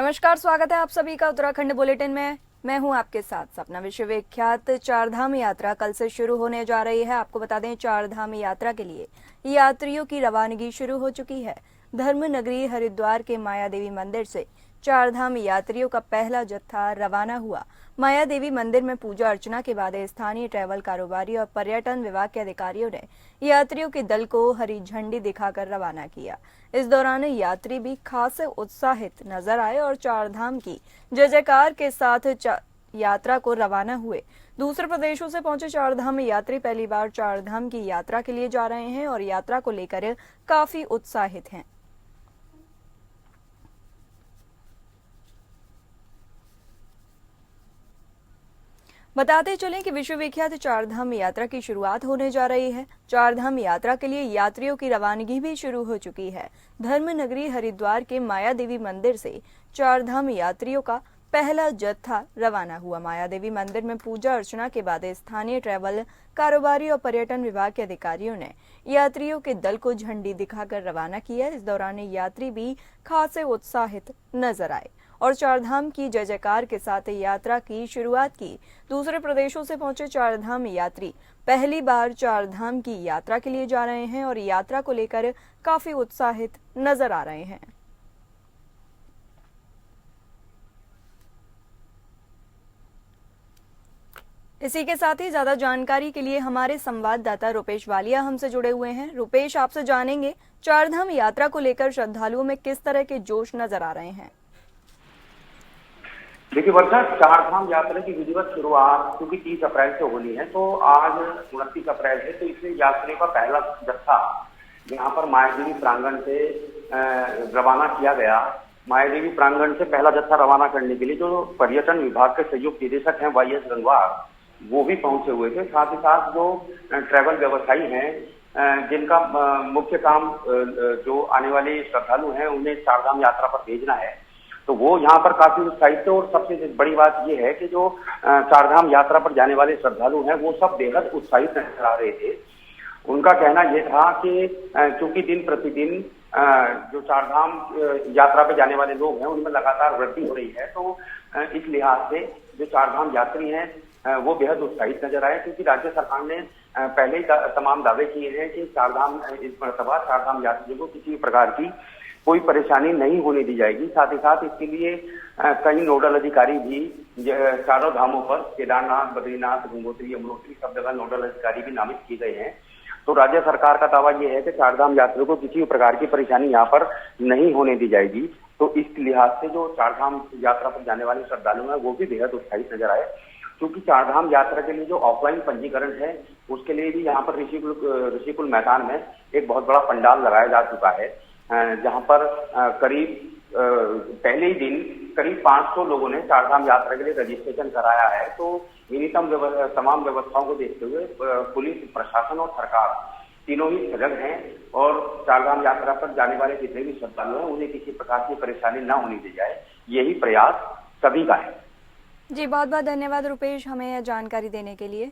नमस्कार, स्वागत है आप सभी का उत्तराखंड बुलेटिन में। मैं हूं आपके साथ सपना। विश्व विख्यात चारधाम यात्रा कल से शुरू होने जा रही है। आपको बता दें, चारधाम यात्रा के लिए यात्रियों की रवानगी शुरू हो चुकी है। धर्म नगरी हरिद्वार के माया देवी मंदिर से चारधाम यात्रियों का पहला जत्था रवाना हुआ। माया देवी मंदिर में पूजा अर्चना के बाद स्थानीय ट्रैवल कारोबारी और पर्यटन विभाग के अधिकारियों ने यात्रियों के दल को हरी झंडी दिखाकर रवाना किया। इस दौरान यात्री भी खासे उत्साहित नजर आए और चारधाम की जय जयकार के साथ यात्रा को रवाना हुए। दूसरे प्रदेशों से पहुंचे चारधाम यात्री पहली बार चारधाम की यात्रा के लिए जा रहे हैं और यात्रा को लेकर काफी उत्साहित हैं। बताते चलें कि विश्व विख्यात चारधाम यात्रा की शुरुआत होने जा रही है। चारधाम यात्रा के लिए यात्रियों की रवानगी भी शुरू हो चुकी है। धर्म नगरी हरिद्वार के माया देवी मंदिर से चारधाम यात्रियों का पहला जत्था रवाना हुआ। माया देवी मंदिर में पूजा अर्चना के बाद स्थानीय ट्रैवल कारोबारी और पर्यटन विभाग के अधिकारियों ने यात्रियों के दल को झंडी दिखाकर रवाना किया। इस दौरान यात्री भी खासे उत्साहित नजर आए और चारधाम की जय जयकार के साथ यात्रा की शुरुआत की। दूसरे प्रदेशों से पहुंचे चारधाम यात्री पहली बार चारधाम की यात्रा के लिए जा रहे हैं और यात्रा को लेकर काफी उत्साहित नजर आ रहे हैं। इसी के साथ ही ज्यादा जानकारी के लिए हमारे संवाददाता रुपेश वालिया हमसे जुड़े हुए हैं। रुपेश, आपसे जानेंगे चारधाम यात्रा को लेकर श्रद्धालुओं में किस तरह के जोश नजर आ रहे हैं। देखिए वर्षा, चारधाम यात्रा की विधिवत शुरुआत क्योंकि 30 अप्रैल से होनी है, तो आज 29 अप्रैल है, तो इसलिए यात्रियों का पहला जत्था यहाँ पर माया देवी प्रांगण से रवाना किया गया। माया देवी प्रांगण से पहला जत्था रवाना करने के लिए जो पर्यटन विभाग के संयुक्त निदेशक हैं वाई एस गंगवार, वो भी पहुंचे हुए थे। साथ ही साथ जो ट्रैवल व्यवसायी हैं जिनका मुख्य काम जो आने वाले श्रद्धालु हैं उन्हें चारधाम यात्रा पर भेजना है, तो वो यहाँ पर काफी उत्साहित थे। और सबसे बड़ी बात ये है कि जो चारधाम यात्रा पर जाने वाले श्रद्धालु हैं वो सब बेहद उत्साहित नजर आ रहे थे। उनका कहना यह था कि क्योंकि दिन प्रतिदिन जो चारधाम यात्रा पे जाने वाले लोग हैं उनमें लगातार वृद्धि हो रही है, तो इस लिहाज से जो चारधाम यात्री हैं वो बेहद उत्साहित नजर आए, क्योंकि राज्य सरकार ने पहले ही तमाम दावे किए हैं कि चारधाम इस मरतबा चारधाम यात्रियों को किसी भी प्रकार की कोई परेशानी नहीं होने दी जाएगी। साथ ही साथ इसके लिए कई नोडल अधिकारी भी चारों धामों पर केदारनाथ, बद्रीनाथ, गंगोत्री, यमुनोत्री सब जगह नोडल अधिकारी भी नामित किए गए हैं। तो राज्य सरकार का दावा यह है कि चारधाम यात्रियों को किसी भी प्रकार की परेशानी यहाँ पर नहीं होने दी जाएगी। तो इस लिहाज से जो चारधाम यात्रा पर जाने वाले श्रद्धालु हैं वो भी बेहद उत्साहित नजर आए, क्योंकि चारधाम यात्रा के लिए जो ऑफलाइन पंजीकरण है उसके लिए भी यहाँ पर ऋषिकुल मैदान में एक बहुत बड़ा पंडाल लगाया जा चुका है, जहां पर करीब पहले ही दिन करीब 500 लोगों ने चारधाम यात्रा के लिए रजिस्ट्रेशन कराया है। तो न्यूनतम तमाम व्यवस्थाओं को देखते हुए पुलिस प्रशासन और सरकार तीनों ही सजग हैं और चारधाम यात्रा पर जाने वाले जितने भी श्रद्धालु हैं उन्हें किसी प्रकार की परेशानी न होने दी जाए, यही प्रयास सभी का है। जी, बहुत बहुत धन्यवाद रुपेश, हमें यह जानकारी देने के लिए।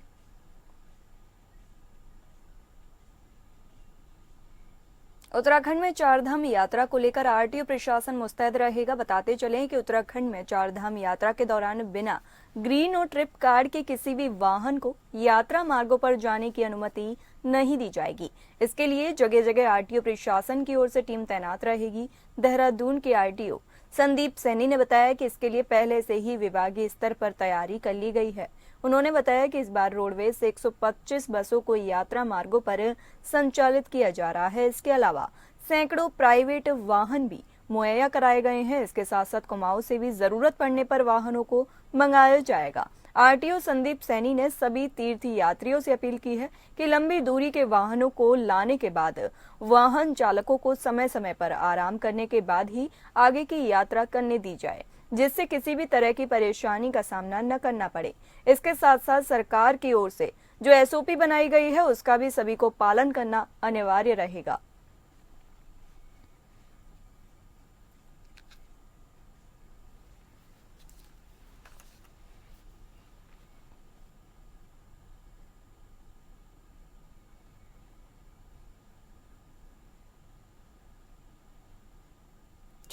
उत्तराखंड में चारधाम यात्रा को लेकर आरटीओ प्रशासन मुस्तैद रहेगा। बताते चलें कि उत्तराखंड में चारधाम यात्रा के दौरान बिना ग्रीन और ट्रिप कार्ड के किसी भी वाहन को यात्रा मार्गों पर जाने की अनुमति नहीं दी जाएगी। इसके लिए जगह जगह आरटीओ प्रशासन की ओर से टीम तैनात रहेगी। देहरादून के आरटीओ संदीप सैनी ने बताया कि इसके लिए पहले से ही विभागीय स्तर पर तैयारी कर ली गई है। उन्होंने बताया कि इस बार रोडवेज से 125 बसों को यात्रा मार्गों पर संचालित किया जा रहा है। इसके अलावा सैकड़ों प्राइवेट वाहन भी मुहैया कराए गए हैं। इसके साथ साथ कुमाऊं से भी जरूरत पड़ने पर वाहनों को मंगाया जाएगा। आरटीओ संदीप सैनी ने सभी तीर्थ यात्रियों से अपील की है कि लंबी दूरी के वाहनों को लाने के बाद वाहन चालकों को समय समय पर आराम करने के बाद ही आगे की यात्रा करने दी जाए, जिससे किसी भी तरह की परेशानी का सामना न करना पड़े। इसके साथ साथ सरकार की ओर से जो एसओपी बनाई गई है उसका भी सभी को पालन करना अनिवार्य रहेगा।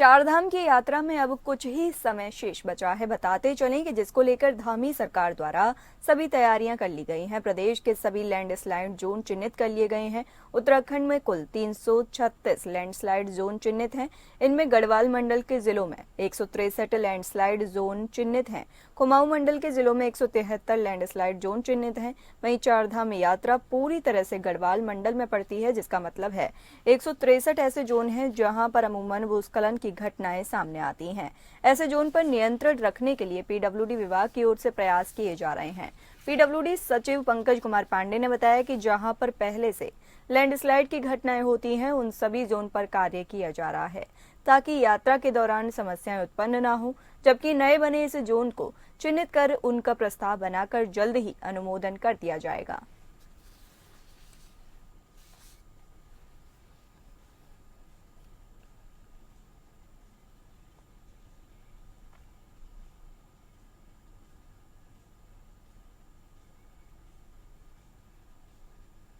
चारधाम की यात्रा में अब कुछ ही समय शेष बचा है। बताते चलें कि जिसको लेकर धामी सरकार द्वारा सभी तैयारियां कर ली गई हैं। प्रदेश के सभी लैंडस्लाइड जोन चिन्हित कर लिए गए हैं। उत्तराखंड में कुल 336 लैंडस्लाइड जोन चिन्हित हैं। इनमें गढ़वाल मंडल के जिलों में 163 लैंडस्लाइड जोन चिन्हित हैं। कुमाऊं मंडल के जिलों में 173 लैंडस्लाइड जोन चिन्हित हैं। वहीं चारधाम यात्रा पूरी तरह से गढ़वाल मंडल में पड़ती है, जिसका मतलब है 163 ऐसे जोन हैं जहां पर अमूमन भूस्खलन की घटनाएं सामने आती हैं। ऐसे जोन पर नियंत्रण रखने के लिए पीडब्ल्यूडी विभाग की ओर से प्रयास किए जा रहे हैं। पीडब्ल्यूडी सचिव पंकज कुमार पांडे ने बताया कि जहां पर पहले से लैंडस्लाइड की घटनाएं होती हैं, उन सभी जोन पर कार्य किया जा रहा है ताकि यात्रा के दौरान समस्याएं उत्पन्न न हो, जबकि नए बने इस जोन को चिन्हित कर उनका प्रस्ताव बनाकर जल्द ही अनुमोदन कर दिया जाएगा।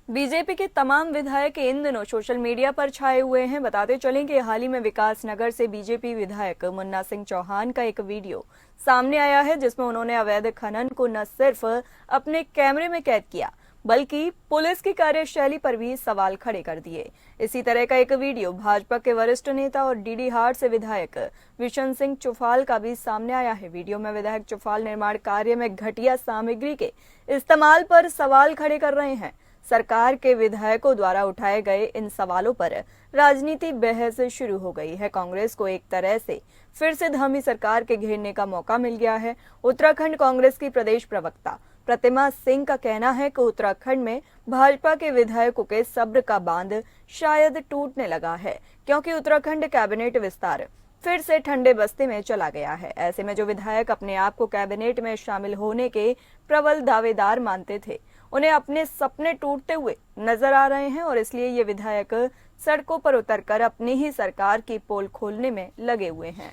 बीजेपी के तमाम विधायक इन दिनों सोशल मीडिया पर छाए हुए हैं। बताते चलें कि हाल ही में विकास नगर से बीजेपी विधायक मुन्ना सिंह चौहान का एक वीडियो सामने आया है, जिसमें उन्होंने अवैध खनन को न सिर्फ अपने कैमरे में कैद किया बल्कि पुलिस की कार्यशैली पर भी सवाल खड़े कर दिए। इसी तरह का एक वीडियो भाजपा के वरिष्ठ नेता और डीडी हाट से विधायक बिशन सिंह चौफाल का भी सामने आया है। वीडियो में विधायक चौफाल निर्माण कार्य में घटिया सामग्री के इस्तेमाल पर सवाल खड़े कर रहे हैं। सरकार के विधायकों द्वारा उठाए गए इन सवालों पर राजनीति बहस शुरू हो गई है। कांग्रेस को एक तरह से फिर से धामी सरकार के घेरने का मौका मिल गया है। उत्तराखंड कांग्रेस की प्रदेश प्रवक्ता प्रतिमा सिंह का कहना है कि उत्तराखंड में भाजपा के विधायकों के सब्र का बांध शायद टूटने लगा है, क्योंकि उत्तराखंड कैबिनेट विस्तार फिर से ठंडे बस्ते में चला गया है। ऐसे में जो विधायक अपने आप को कैबिनेट में शामिल होने के प्रबल दावेदार मानते थे, उन्हें अपने सपने टूटते हुए नजर आ रहे हैं और इसलिए ये विधायक सड़कों पर उतरकर अपनी ही सरकार की पोल खोलने में लगे हुए हैं।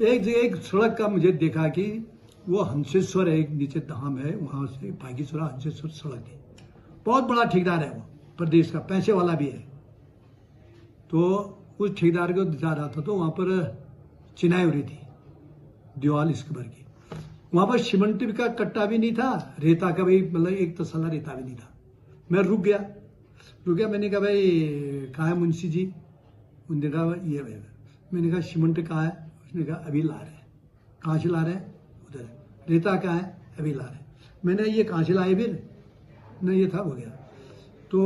एक जगह एक सड़क का मुझे देखा कि वो हंसेश्वर है, एक नीचे धाम है, वहां से भागीश्वर हंसेश्वर सड़क है। बहुत बड़ा ठेकेदार है वो, प्रदेश का, पैसे वाला भी है। तो उस ठेकेदार को जा रहा था तो वहां पर चिनाई हो रही थी, दीवार इसके भर की। वहां पर सीमेंट का कट्टा भी नहीं था, रेता का भी मतलब एक तसला रेता भी नहीं था। मैं रुक गया। मैंने कहा भाई कहाँ है मुंशी जी? उन्होंने कहा ये भाई। मैंने कहा सीमेंट कहाँ है? उसने कहा अभी ला रहे हैं। कहाँ से ला रहे हैं? उधर है। रेता कहाँ है? अभी ला रहे हैं। मैंने ये कहाँ से लाए? फिर नहीं, ये था, हो गया। तो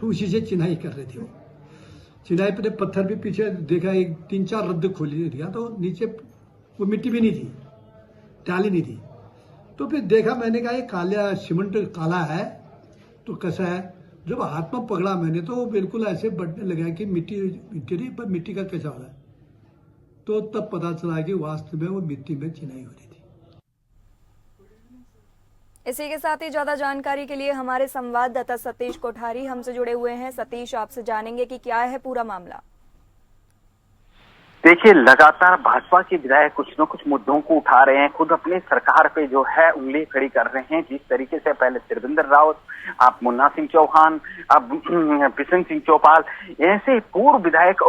उसी से चिनाई कर रहे थे वो। चिनाई पर पत्थर भी पीछे देखा, एक 3-4 रद्द खोली दिया तो नीचे वो मिट्टी भी नहीं थी, टाली नहीं थी। तो फिर देखा, मैंने कहा ये काला सीमेंट काला है तो कैसा है? जब हाथ में पकड़ा मैंने तो वो बिल्कुल ऐसे बढ़ने लगा कि मिट्टी पर मिट्टी का कैसा हो रहा है। तो तब पता चला कि वास्तव में वो मिट्टी में चिनाई हो रही थी। इसी के साथ ही ज्यादा जानकारी के लिए हमारे संवाददाता सतीश कोठारी हमसे जुड़े हुए हैं। सतीश, आपसे जानेंगे कि क्या है पूरा मामला। देखिए, लगातार भाजपा के विधायक कुछ न कुछ मुद्दों को उठा रहे हैं, खुद अपनी सरकार पे जो है उंगली खड़ी कर रहे हैं। जिस तरीके से पहले त्रिवेंद्र रावत, अब मुन्ना सिंह चौहान, अब बिशन सिंह चौपाल, ऐसे पूर्व विधायक,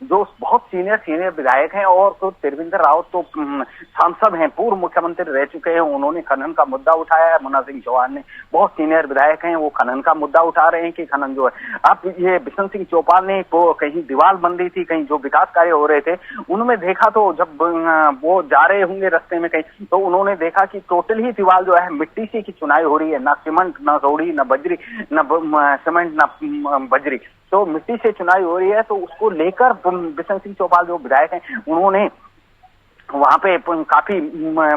जो बहुत सीनियर विधायक हैं। और तो त्रिवेंद्र रावत तो सांसद हैं, पूर्व मुख्यमंत्री रह चुके हैं, उन्होंने खनन का मुद्दा उठाया है। मुन्ना सिंह चौहान ने, बहुत सीनियर विधायक हैं, वो खनन का मुद्दा उठा रहे हैं कि खनन जो है। अब ये बिशन सिंह चौपाल ने कहीं दीवार बन रही थी, कहीं जो विकास कार्य हो रहे थे, उन्होंने देखा तो जब वो जा रहे होंगे रास्ते में कहीं, तो उन्होंने देखा कि टोटल ही दीवार जो है मिट्टी से की चुनाई हो रही है, ना सीमेंट, ना रोड़ी, ना बजरी, ना सीमेंट, ना बजरी, तो मिट्टी से चुनाई हो रही है। तो उसको लेकर बिशन सिंह चौपाल जो विधायक हैं, उन्होंने वहां पे काफी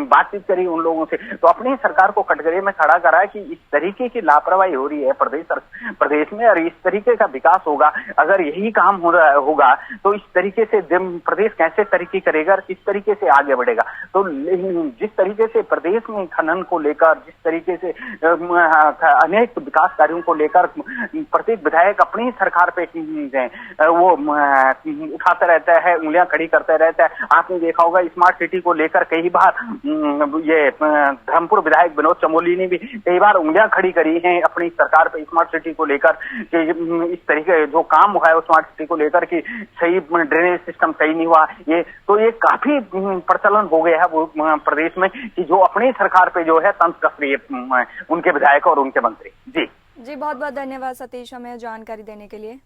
बातचीत करी उन लोगों से। तो अपनी सरकार को कटघरे में खड़ा करा कि इस तरीके की लापरवाही हो रही है प्रदेश में, और इस तरीके का विकास होगा अगर यही काम होगा तो इस तरीके से प्रदेश कैसे तरक्की करेगा, किस तरीके से आगे बढ़ेगा। तो जिस तरीके से प्रदेश में खनन को लेकर, जिस तरीके से अनेक विकास कार्यों को लेकर प्रत्येक विधायक अपनी सरकार पे वो उठाता रहता है, उंगलियां खड़ी करता रहता है। आपने देखा होगा इस स्मार्ट सिटी को लेकर कई बार ये धर्मपुर विधायक विनोद चमोली ने भी कई बार उंगलियां खड़ी करी हैं अपनी सरकार पे स्मार्ट सिटी को लेकर कि इस तरीके जो काम हुआ है स्मार्ट सिटी को लेकर कि सही ड्रेनेज सिस्टम सही नहीं हुआ। ये काफी प्रचलन हो गया है वो प्रदेश में कि जो अपनी सरकार पे जो है तंज कस रही है उनके विधायक और उनके मंत्री। जी बहुत बहुत धन्यवाद सतीश हमें जानकारी देने के लिए।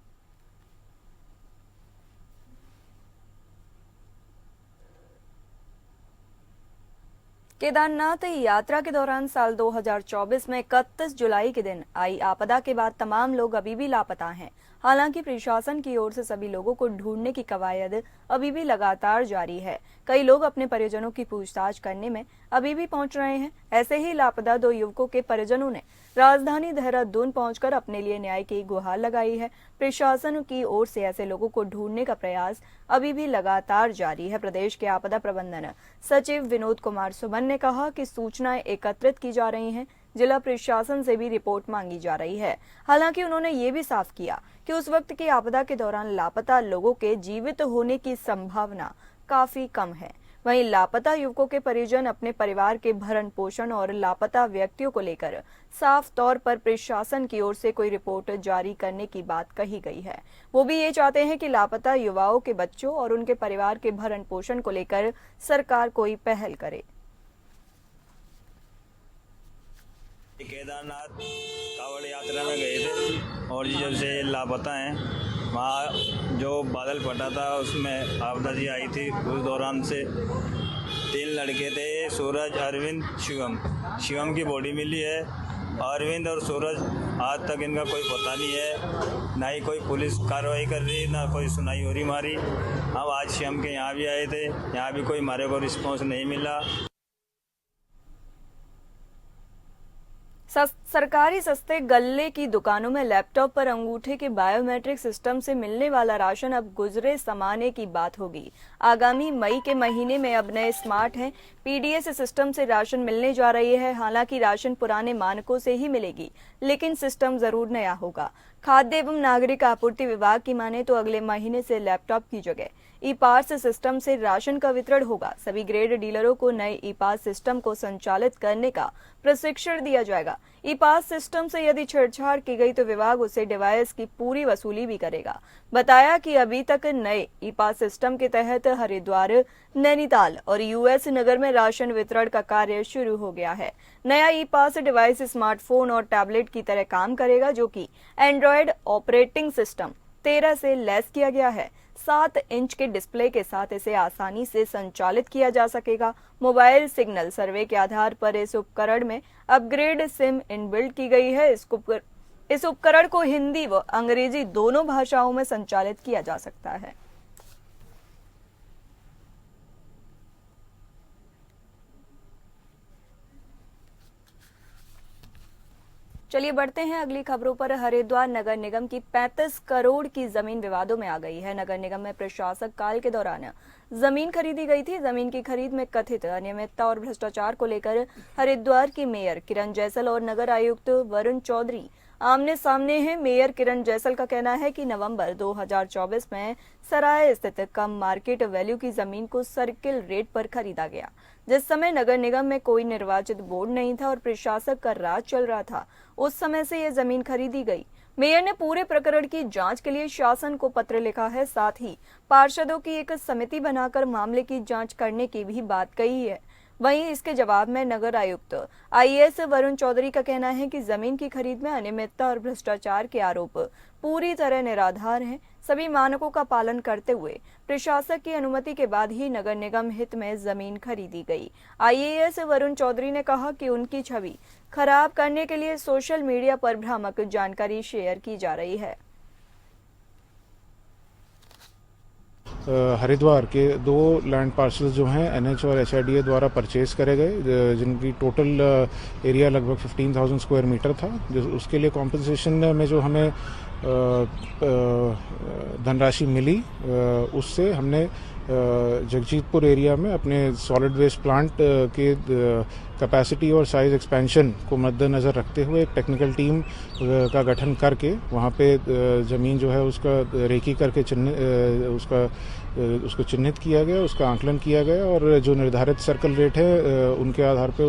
केदारनाथ यात्रा के दौरान साल 2024 में 31 जुलाई के दिन आई आपदा के बाद तमाम लोग अभी भी लापता हैं। हालांकि प्रशासन की ओर से सभी लोगों को ढूंढने की कवायद अभी भी लगातार जारी है। कई लोग अपने परिजनों की पूछताछ करने में अभी भी पहुंच रहे हैं। ऐसे ही लापता 2 युवकों के परिजनों ने राजधानी देहरादून पहुंचकर अपने लिए न्याय की गुहार लगाई है। प्रशासन की ओर से ऐसे लोगों को ढूंढने का प्रयास अभी भी लगातार जारी है। प्रदेश के आपदा प्रबंधन सचिव विनोद कुमार सुमन ने कहा कि सूचनाएं एकत्रित की जा रही हैं, जिला प्रशासन से भी रिपोर्ट मांगी जा रही है। हालांकि उन्होंने ये भी साफ किया कि उस वक्त की आपदा के दौरान लापता लोगों के जीवित होने की संभावना काफी कम है। वहीं लापता युवकों के परिजन अपने परिवार के भरण पोषण और लापता व्यक्तियों को लेकर साफ तौर पर प्रशासन की ओर से कोई रिपोर्ट जारी करने की बात कही गई है। वो भी ये चाहते हैं कि लापता युवाओं के बच्चों और उनके परिवार के भरण पोषण को लेकर सरकार कोई पहल करे। केदारनाथ कांवड़ यात्रा में गए थे और जब से लापता हैं, वहाँ जो बादल फटा था उसमें आपदा जी आई थी। उस दौरान से 3 लड़के थे, सूरज, अरविंद, शिवम की बॉडी मिली है। अरविंद और सूरज आज तक इनका कोई पता नहीं है, ना ही कोई पुलिस कार्रवाई कर रही, ना कोई सुनाई हो रही हमारी। हम आज शिवम के यहाँ भी आए थे, यहाँ भी कोई हमारे को रिस्पॉन्स नहीं मिला। सरकारी सस्ते गल्ले की दुकानों में लैपटॉप पर अंगूठे के बायोमेट्रिक सिस्टम से मिलने वाला राशन अब गुजरे जमाने की बात होगी। आगामी मई के महीने में अब नए स्मार्ट हैं, पीडीएस सिस्टम से राशन मिलने जा रही है। हालांकि राशन पुराने मानकों से ही मिलेगी, लेकिन सिस्टम जरूर नया होगा। खाद्य एवं नागरिक आपूर्ति विभाग की माने तो अगले महीने से लैपटॉप की जगह ई पास सिस्टम से राशन का वितरण होगा। सभी ग्रेड डीलरों को नए ई पास सिस्टम को संचालित करने का प्रशिक्षण दिया जाएगा। ई पास सिस्टम से यदि छेड़छाड़ की गई तो विभाग उसे डिवाइस की पूरी वसूली भी करेगा। बताया कि अभी तक नए ई पास सिस्टम के तहत हरिद्वार, नैनीताल और यूएस नगर में राशन वितरण का कार्य शुरू हो गया है। नया ई पास डिवाइस स्मार्टफोन और टैबलेट की तरह काम करेगा, जो कि एंड्रॉयड ऑपरेटिंग सिस्टम 13 से लैस किया गया है। 7 इंच के डिस्प्ले के साथ इसे आसानी से संचालित किया जा सकेगा। मोबाइल सिग्नल सर्वे के आधार पर इस उपकरण में अपग्रेड सिम इनबिल्ट की गई है। इस उपकरण को हिंदी व अंग्रेजी दोनों भाषाओं में संचालित किया जा सकता है। चलिए बढ़ते हैं अगली खबरों पर। हरिद्वार नगर निगम की 35 करोड़ की जमीन विवादों में आ गई है। नगर निगम में प्रशासक काल के दौरान जमीन खरीदी गई थी। जमीन की खरीद में कथित अनियमितता और भ्रष्टाचार को लेकर हरिद्वार की मेयर किरण जैसल और नगर आयुक्त वरुण चौधरी आमने सामने हैं। मेयर किरण जैसल का कहना है कि नवंबर 2024 में सराय स्थित कम मार्केट वैल्यू की जमीन को सर्किल रेट पर खरीदा गया, जिस समय नगर निगम में कोई निर्वाचित बोर्ड नहीं था और प्रशासक का राज चल रहा था। उस समय से यह जमीन खरीदी गई। मेयर ने पूरे प्रकरण की जांच के लिए शासन को पत्र लिखा है। साथ ही पार्षदों की एक समिति बनाकर मामले की जांच करने की भी बात कही है। वहीं इसके जवाब में नगर आयुक्त आईएएस वरुण चौधरी का कहना है कि जमीन की खरीद में अनियमितता और भ्रष्टाचार के आरोप पूरी तरह निराधार हैं। सभी मानकों का पालन करते हुए प्रशासक की अनुमति के बाद ही नगर निगम हित में जमीन खरीदी गई। आईएएस वरुण चौधरी ने कहा कि उनकी छवि खराब करने के लिए सोशल मीडिया पर भ्रामक जानकारी शेयर की जा रही है। हरिद्वार के 2 लैंड पार्सल्स जो हैं एनएच और एचआईडीए द्वारा परचेज करे गए, जिनकी टोटल एरिया लगभग 15,000 स्क्वायर मीटर था। जो उसके लिए कॉम्पनसेशन में जो हमें धनराशि मिली, उससे हमने जगजीतपुर एरिया में अपने सॉलिड वेस्ट प्लांट के कैपेसिटी और साइज एक्सपेंशन को मद्देनज़र रखते हुए एक टेक्निकल टीम का गठन करके वहाँ पे ज़मीन जो है उसका रेकी करके उसका उसको चिन्हित किया गया, उसका आंकलन किया गया और जो निर्धारित सर्कल रेट है उनके आधार पे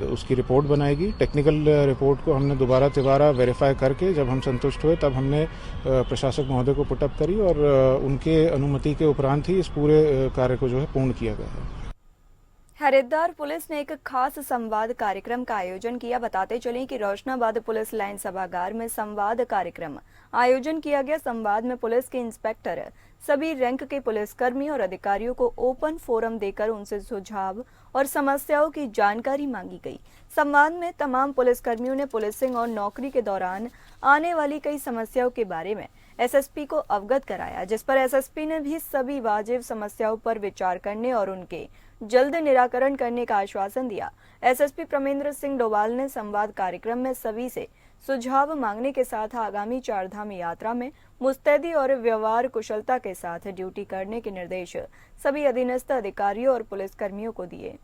उसकी रिपोर्ट बनाएगी। टेक्निकल रिपोर्ट को हमने दोबारा वेरीफाई करके जब हम संतुष्ट हुए तब हमने प्रशासक महोदय को पुटअप करी और उनके अनुमति के उपरांत ही इस पूरे कार्य को जो है पूर्ण किया गया है। हरिद्वार पुलिस ने एक खास संवाद कार्यक्रम का आयोजन किया। बताते चलें कि रोशनाबाद पुलिस लाइन सभागार में संवाद कार्यक्रम आयोजन किया गया। संवाद में पुलिस के इंस्पेक्टर, सभी रैंक के पुलिसकर्मी और अधिकारियों को ओपन फोरम देकर उनसे सुझाव और समस्याओं की जानकारी मांगी गई। संवाद में तमाम पुलिसकर्मियों ने पुलिसिंग और नौकरी के दौरान आने वाली कई समस्याओं के बारे में एसएसपी को अवगत कराया, जिस पर एसएसपी ने भी सभी वाजिब समस्याओं पर विचार करने और उनके जल्द निराकरण करने का आश्वासन दिया। एसएसपी प्रमेंद्र सिंह डोवाल ने संवाद कार्यक्रम में सभी से सुझाव मांगने के साथ आगामी चारधाम यात्रा में मुस्तैदी और व्यवहार कुशलता के साथ ड्यूटी करने के निर्देश सभी अधीनस्थ अधिकारियों और पुलिसकर्मियों को दिए।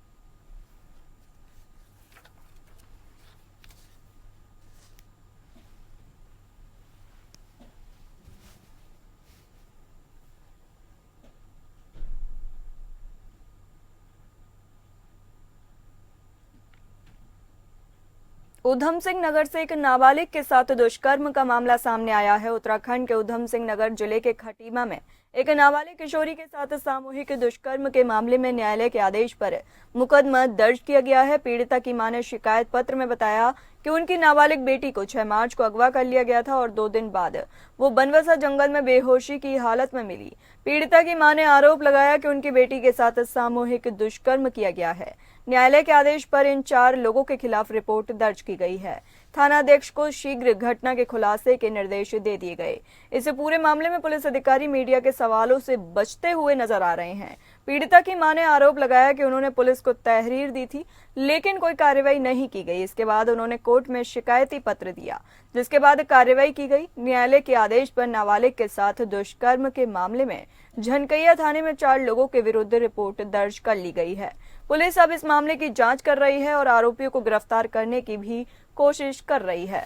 उधम सिंह नगर से एक नाबालिग के साथ दुष्कर्म का मामला सामने आया है। उत्तराखंड के उधम सिंह नगर जिले के खटीमा में एक नाबालिग किशोरी के साथ सामूहिक दुष्कर्म के मामले में न्यायालय के आदेश पर मुकदमा दर्ज किया गया है। पीड़िता की मां ने शिकायत पत्र में बताया कि उनकी नाबालिग बेटी को 6 मार्च को अगवा कर लिया गया था और 2 दिन बाद वो बनवसा जंगल में बेहोशी की हालत में मिली। पीड़िता की मां ने आरोप लगाया कि उनकी बेटी के साथ सामूहिक दुष्कर्म किया गया है। न्यायालय के आदेश पर इन 4 लोगों के खिलाफ रिपोर्ट दर्ज की गई है। थानाध्यक्ष को शीघ्र घटना के खुलासे के निर्देश दे दिए गए। इस पूरे मामले में पुलिस अधिकारी मीडिया के सवालों से बचते हुए नजर आ रहे हैं। पीड़िता की मां ने आरोप लगाया कि उन्होंने पुलिस को तहरीर दी थी, लेकिन कोई कार्रवाई नहीं की गई। इसके बाद उन्होंने कोर्ट में शिकायती पत्र दिया, जिसके बाद कार्रवाई की गई। न्यायालय के आदेश पर नाबालिग के साथ दुष्कर्म के मामले में झनकैया थाने में 4 लोगों के विरुद्ध रिपोर्ट दर्ज कर ली गई है। पुलिस अब इस मामले की जांच कर रही है और आरोपियों को गिरफ्तार करने की भी कोशिश कर रही है।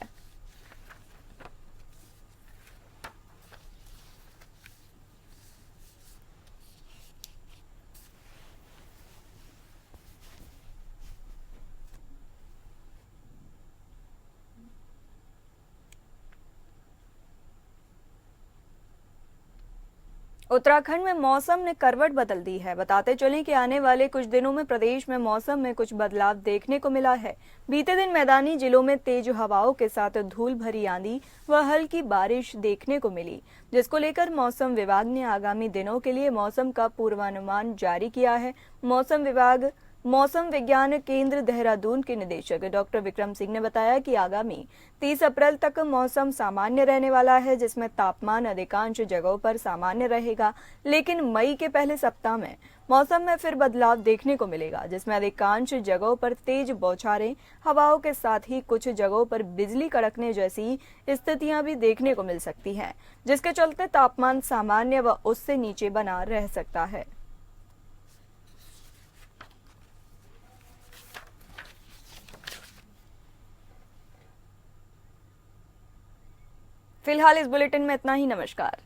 उत्तराखंड में मौसम ने करवट बदल दी है। बताते चलें कि आने वाले कुछ दिनों में प्रदेश में मौसम में कुछ बदलाव देखने को मिला है। बीते दिन मैदानी जिलों में तेज हवाओं के साथ धूल भरी आंधी व हल्की बारिश देखने को मिली, जिसको लेकर मौसम विभाग ने आगामी दिनों के लिए मौसम का पूर्वानुमान जारी किया है। मौसम विज्ञान केंद्र देहरादून के निदेशक डॉक्टर विक्रम सिंह ने बताया कि आगामी 30 अप्रैल तक मौसम सामान्य रहने वाला है, जिसमें तापमान अधिकांश जगहों पर सामान्य रहेगा, लेकिन मई के पहले सप्ताह में मौसम में फिर बदलाव देखने को मिलेगा, जिसमें अधिकांश जगहों पर तेज बौछारें, हवाओं के साथ ही कुछ जगहों पर बिजली कड़कने जैसी स्थितियां भी देखने को मिल सकती हैं, जिसके चलते तापमान सामान्य व उससे नीचे बना रह सकता है। फिलहाल इस बुलेटिन में इतना ही। नमस्कार।